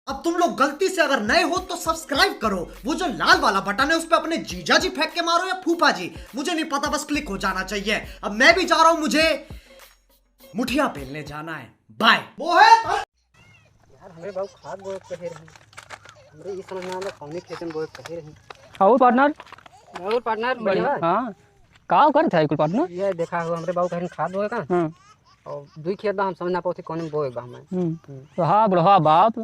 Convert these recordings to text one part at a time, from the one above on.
अब तुम लोग गलती से अगर नए हो तो सब्सक्राइब करो, वो जो लाल वाला बटन है उस पर अपने जीजा जी फेंक के मारो या फूफा जी, मुझे नहीं पता, बस क्लिक हो जाना चाहिए। अब मैं भी जा रहा हूं, मुझे मुठिया पेलने जाना है। बाय। मोहित यार हमरे बाबू खाद बोए कहे रही हमरे ई समझ में आवे कौनी खेत में बोए कहे रही और पार्टनर और पार्टनर बढ़िया हाँ का कर था कुल पार्टनर ये देखा हुआ हमरे बाबू कहे खाद बोए का हाँ और दुई खेत बा हम समझ ना पाते कौन में बोए बा हमें तो हाँ बुढ़वा बाप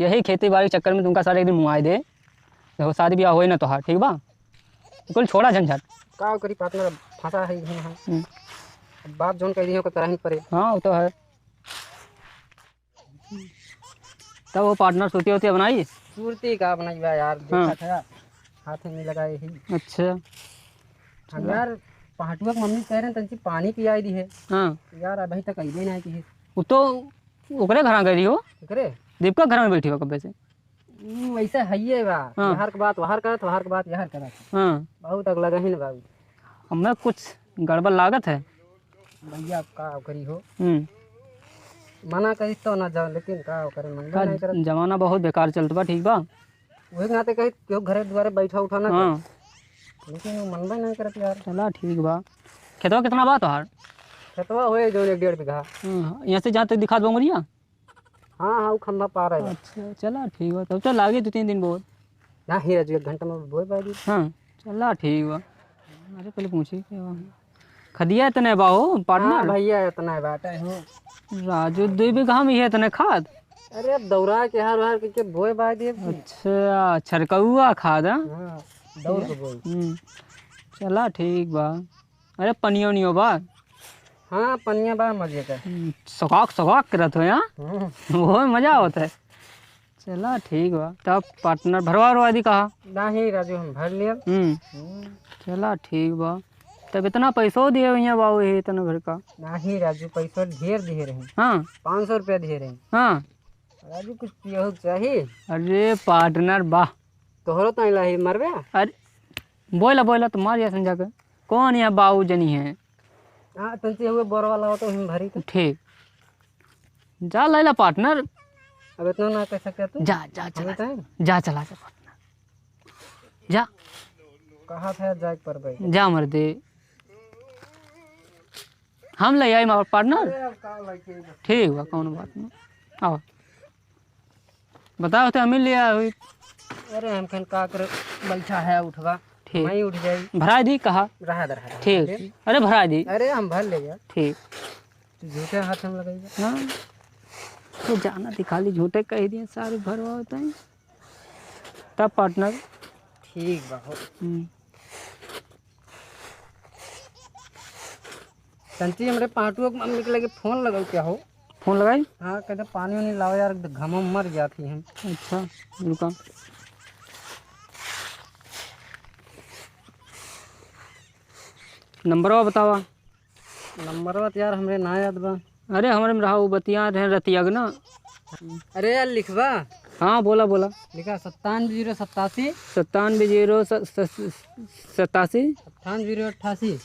यही खेती बाड़ी के चक्कर में तुमका सारे एक दिन मुआई दे देखो शादी ब्याह होई ना तो हाँ ठीक बा कुल छोड़ा झंझट का करी पार्टनर फंसा है हम बाप जोन कह दियो को तरह ही पड़े हाँ वो तो है। तब वो पार्टनर सोती होती है बनाई सूरती का बनाई बा यार देखा था हाथ में लगाए ही अच्छा यार पहाटुआ की मम्मी कह रहे तंची पानी पियाई दी है हाँ यार अभी तक अइबे नहीं की वो तो ओकरे घर गई हो करे दीपका घर में बैठी हो कब्बे से वैसे है ये बा बाहर के बात बाहर करत बाहर के बात यार करत हाँ बहुत अग लगा ही ना बाबू हमें कुछ गड़बड़ लागत है भैया का करी हो मना करी तो ना जाओ लेकिन का करे मन नहीं करत जमाना बहुत बेकार चलता बा ठीक बा वही नाते कही क्यों घरे द्वारे बैठा उठा ना हाँ लेकिन वो मन नहीं करत यार चला ठीक बा खेतवा कितना बा तोहार खेतवा होए जो 1.5 बीघा यहाँ से जहाँ तक दिखा दो मुरिया हाँ हाँ वो खंभा पार है अच्छा चला ठीक बा तब तो लागे 2-3 दिन बहुत ना ही रज 1 घंटा में बोए बाजी हाँ चला ठीक बा अरे पहले पूछे क्या बा खदिया इतने बा हो पार्टनर भैया इतना बाटा हो राजू 2 बीघा में ये इतने खाद अरे अब दौड़ा के हार के बोए बाजी अच्छा छरकौआ खाद हाँ दौड़ के बोए चला ठीक बा अरे पनियो नियो बा हाँ पनिया बा मजे का सकाक करत हो यहाँ वो मजा होता है चला ठीक बा तब पार्टनर भरवा दी कहा नहीं राजू हम भर लिया चला ठीक बा तब इतना पैसो दिए भैया बाबू ये इतना भर का नहीं राजू पैसा ढेर दिए रहे हाँ 500 रुपया दिए रहे हाँ राजू कुछ पियो चाहिए अरे पार्टनर वाह तोहरो तो लाही मरबे अरे बोला तुम्हार या समझा के कौन यहाँ बाबू जनी है हाँ तंची हुए बोर वाला हो तो हम भरी तो ठीक जा लाइला पार्टनर अब इतना ना कह सकते तू जा चला जा पार्टनर जा कहा था जाए पर भाई जा मर दे हम ले आई मार पार्टनर ठीक बा कौन बात नहीं आओ बताओ तो हमें ले आई अरे हम खन का कर बैठा है उठवा ठीक मैं उठ जाई भरा दी कहा रहा दर है ठीक अरे भरा दी अरे हम भर ले यार ठीक झूठे हाथ में लगाई हाँ तो जाना थी खाली झूठे कह दिए सारे भरवा होता है तब पार्टनर ठीक बा हो तंची हमरे पाटुआ के मम्मी के लगे फोन लगाओ क्या हो फोन लगाई हाँ कहते पानी वानी लाओ यार घमा मर जाती हैं अच्छा रुका नंबर बतावा नंबर बात यार हमरे ना याद बा अरे हमारे में रहा वो बतिया रहे रतिया ना अरे यार लिखवा हाँ बोला लिखा 97 97 87 98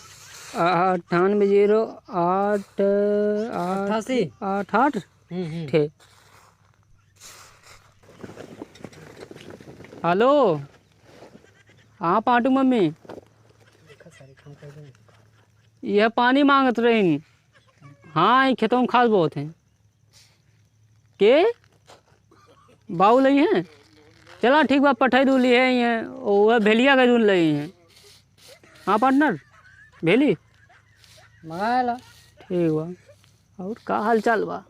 98 ठीक हेलो हाँ पाटू मम्मी यह पानी मांगत रही हाँ खेतों में खास बहुत हैं के बाऊ लई हैं चला ठीक बा पठाई दूल है ये वह भेलिया का दूल लई हैं हाँ पार्टनर भेली मंगाला ठीक बा और का हाल चाल बा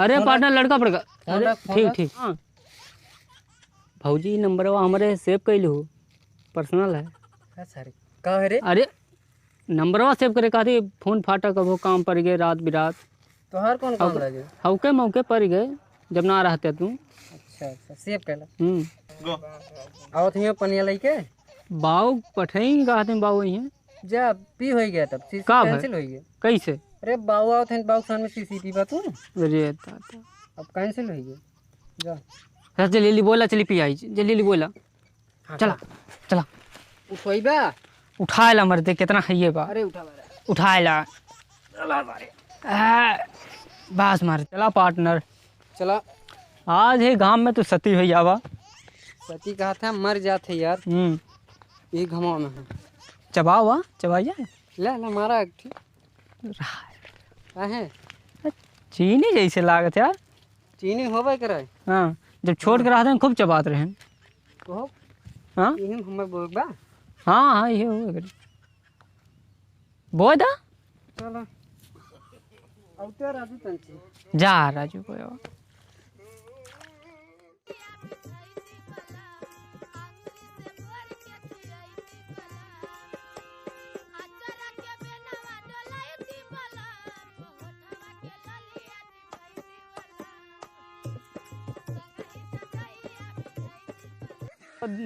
अरे पार्टनर लड़का पड़का अरे ठीक हाँ भौजी नंबर हमारे सेव कैल हो पर्सनल है सर का है रे अरे नंबरवा सेव करे कहती फोन फाटा कबो काम पड़ गए रात बिरात तो हर कौन काम लगे हौके मौके पड़ गए जब ना रहते तू अच्छा सेव कैला आओ थियो पनिया लेके बाऊ पठई कहते बाऊ हैं जा पी हो गया तब सीसी का कैंसिल हो गया कैसे अरे बाऊ आओ थे बाऊ सामने सीसीटीवी बा तू अरे दादा अब कैंसिल हो गया जा अच्छा जल्दी बोला चली पी आई जल्दी बोला चला उठोइबा उठाए ला मरते कितना है ये बा अरे उठा बारे उठाए ला बस मार चला पार्टनर चला आज है गांव में तो सती हुई आवा। सती कहा था मर जाते यार, ये घमाव में है। चबा हुआ चबाइया ले ले मारा एक ठीक है। चीनी जैसे लागत यार। चीनी होबे करे। हाँ जब छोट के रहते हैं खूब चबात रहे। तो हाँ यही हमें बोलबा। हाँ हाँ ये हो बोल दा। चलो औते राजू तंची जा राजू को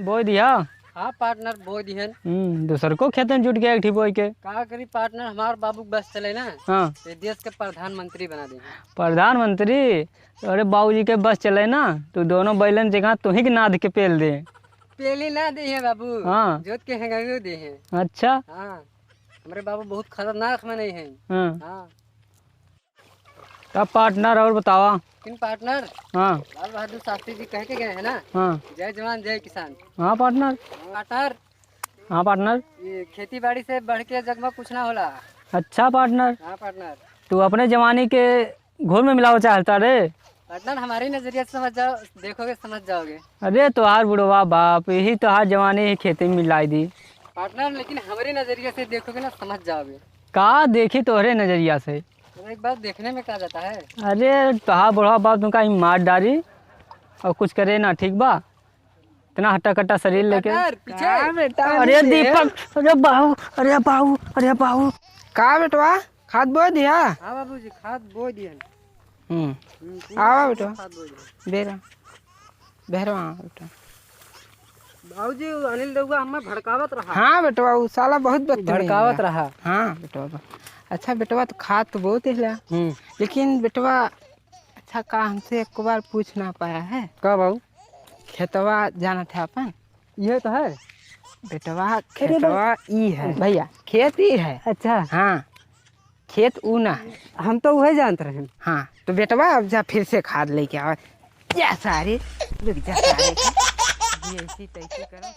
बोई दिया। हाँ पार्टनर बोई दिहन। दूसर को खेतन जुट गया एक ठीक बोई के। का करी पार्टनर, हमार बाबू बस चले ना। हाँ ये देश के प्रधानमंत्री बना देंगे। प्रधानमंत्री? अरे बाबूजी के बस चले ना तो दोनों बैलन जगह तो ही के नाद के पेल दे। पेली ना दे हैं बाबू। हाँ जोत के हैं दे हैं। अच्छा हाँ हमारे बाबू बहुत खतरनाक में नहीं है। हाँ हाँ तब पार्टनर और बतावा। किन पार्टनर? हाँ लाल बहादुर शास्त्री जी कह के गए हैं ना, हाँ जय जवान जय किसान। हाँ पार्टनर। पार्टनर हाँ पार्टनर। ये खेती बाड़ी से बढ़ के जग में कुछ ना होला। अच्छा पार्टनर, हाँ पार्टनर। तू अपने जवानी के घोर में मिलाओ चाहता रे? पार्टनर हमारी नजरिया से समझ जाओ, देखोगे समझ जाओगे। अरे तो हार बुढ़वा बाप यही तो हार जवानी ही खेती में मिलाई दी। पार्टनर लेकिन हमारे नजरिए से देखोगे ना समझ जाओगे। का देखी तोहरे नजरिया से? तो एक बात देखने में क्या जाता है। अरे तोहार बुढ़वा बाप तुमका ही मार डाली और कुछ करे ना, ठीक बा? इतना हट्टा कट्टा शरीर लेके। पीछे बेटा। अरे दीपक, अरे बाबू, अरे बाबू, अरे बाबू। का बेटवा खाद बो दिया? हाँ बाबूजी खाद बो दिए। आवा बेटवा खाद बो दिए। बेरा बेहरवा बेटा। बाबूजी अनिल देवगा हमें भड़कावत रहा। हाँ बेटवा वो साला बहुत बदतमीज भड़कावत है। रहा। हाँ बेटवा। अच्छा बेटवा तो खाद तो बहुत है, लेकिन बेटवा अच्छा का हमसे एक बार पूछ ना पाया है? का बाबू? खेतवा जाना था अपन। ये तो है बेटवा खेतवा ई है भैया, खेत ई है। अच्छा हाँ खेत ऊ ना है। हम तो वही जानते रहे। हाँ तो बेटवा अब जा फिर से खाद लेके आवा। जा सारे रुक जा सारे ये ऐसी तैसी करो।